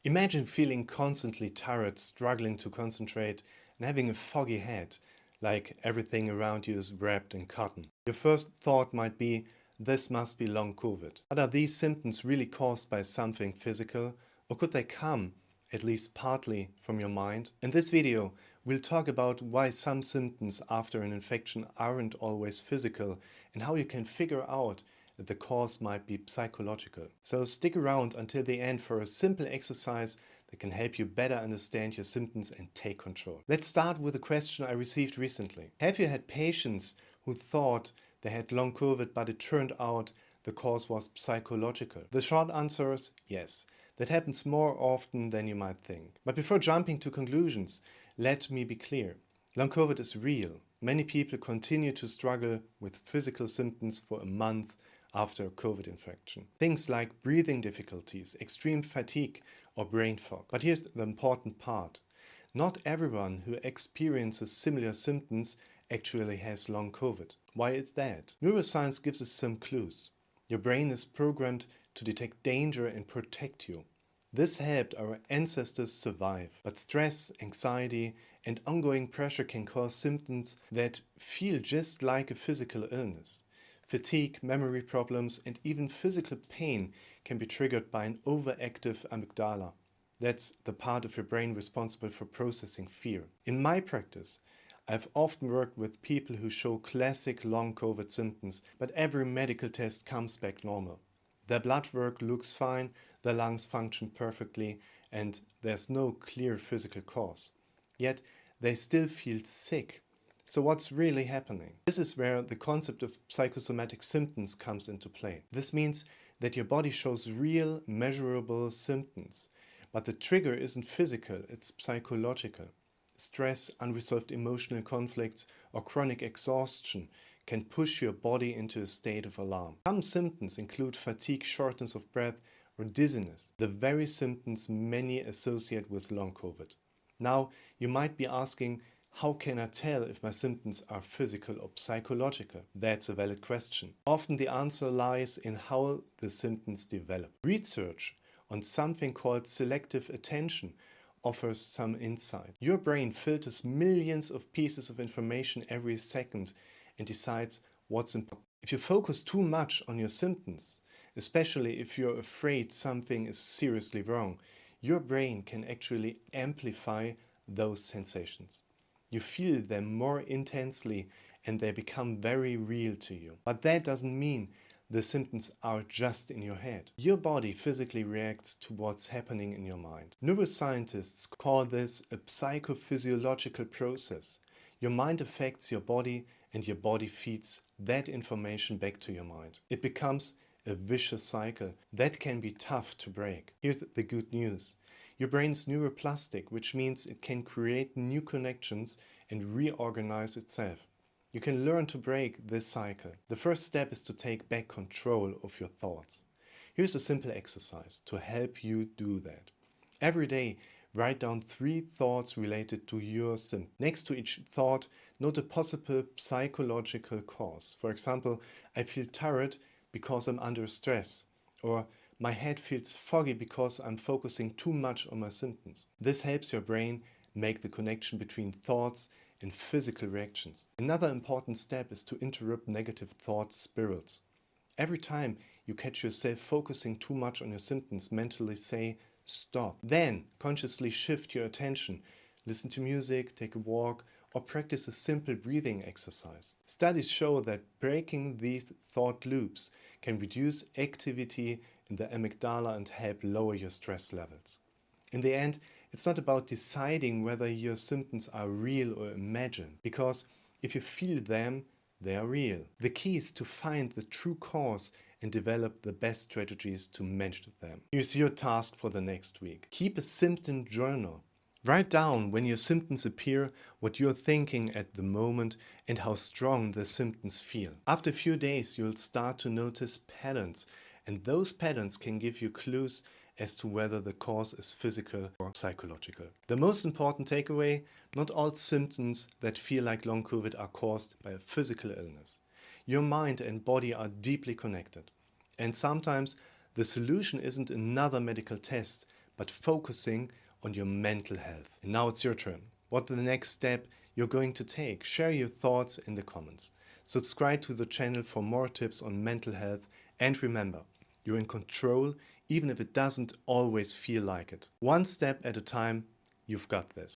Imagine feeling constantly tired, struggling to concentrate, and having a foggy head, like everything around you is wrapped in cotton. Your first thought might be, this must be long COVID. But are these symptoms really caused by something physical, or could they come, at least partly, from your mind? In this video, we'll talk about why some symptoms after an infection aren't always physical, and how you can figure out that the cause might be psychological. So stick around until the end for a simple exercise that can help you better understand your symptoms and take control. Let's start with a question I received recently. Have you had patients who thought they had long COVID, but it turned out the cause was psychological? The short answer is yes. That happens more often than you might think. But before jumping to conclusions, let me be clear. Long COVID is real. Many people continue to struggle with physical symptoms for a month after a COVID infection. Things like breathing difficulties, extreme fatigue, or brain fog. But here's the important part. Not everyone who experiences similar symptoms actually has long COVID. Why is that? Neuroscience gives us some clues. Your brain is programmed to detect danger and protect you. This helped our ancestors survive. But stress, anxiety, and ongoing pressure can cause symptoms that feel just like a physical illness. Fatigue, memory problems, and even physical pain can be triggered by an overactive amygdala. That's the part of your brain responsible for processing fear. In my practice, I've often worked with people who show classic long COVID symptoms, but every medical test comes back normal. Their blood work looks fine, their lungs function perfectly, and there's no clear physical cause. Yet they still feel sick. So what's really happening? This is where the concept of psychosomatic symptoms comes into play. This means that your body shows real, measurable symptoms. But the trigger isn't physical, it's psychological. Stress, unresolved emotional conflicts, or chronic exhaustion can push your body into a state of alarm. Some symptoms include fatigue, shortness of breath, or dizziness, the very symptoms many associate with long COVID. Now, you might be asking, how can I tell if my symptoms are physical or psychological? That's a valid question. Often the answer lies in how the symptoms develop. Research on something called selective attention offers some insight. Your brain filters millions of pieces of information every second and decides what's important. If you focus too much on your symptoms, especially if you're afraid something is seriously wrong, your brain can actually amplify those sensations. You feel them more intensely and they become very real to you. But that doesn't mean the symptoms are just in your head. Your body physically reacts to what's happening in your mind. Neuroscientists call this a psychophysiological process. Your mind affects your body and your body feeds that information back to your mind. It becomes a vicious cycle that can be tough to break. Here's the good news. Your brain is neuroplastic, which means it can create new connections and reorganize itself. You can learn to break this cycle. The first step is to take back control of your thoughts. Here's a simple exercise to help you do that. Every day, write down 3 thoughts related to your symptom. Next to each thought, note a possible psychological cause. For example, I feel tired because I'm under stress, or my head feels foggy because I'm focusing too much on my symptoms. This helps your brain make the connection between thoughts and physical reactions. Another important step is to interrupt negative thought spirals. Every time you catch yourself focusing too much on your symptoms, mentally say, stop. Then consciously shift your attention. Listen to music, take a walk, or practice a simple breathing exercise. Studies show that breaking these thought loops can reduce activity in the amygdala and help lower your stress levels. In the end, it's not about deciding whether your symptoms are real or imagined, because if you feel them, they are real. The key is to find the true cause and develop the best strategies to manage them. Here's your task for the next week. Keep a symptom journal. Write down when your symptoms appear, what you're thinking at the moment, and how strong the symptoms feel. After a few days, you'll start to notice patterns, and those patterns can give you clues as to whether the cause is physical or psychological. The most important takeaway, not all symptoms that feel like long COVID are caused by a physical illness. Your mind and body are deeply connected. And sometimes the solution isn't another medical test, but focusing on your mental health. And now it's your turn. What is the next step you're going to take? Share your thoughts in the comments. Subscribe to the channel for more tips on mental health, and remember, you're in control even if it doesn't always feel like it. One step at a time, you've got this.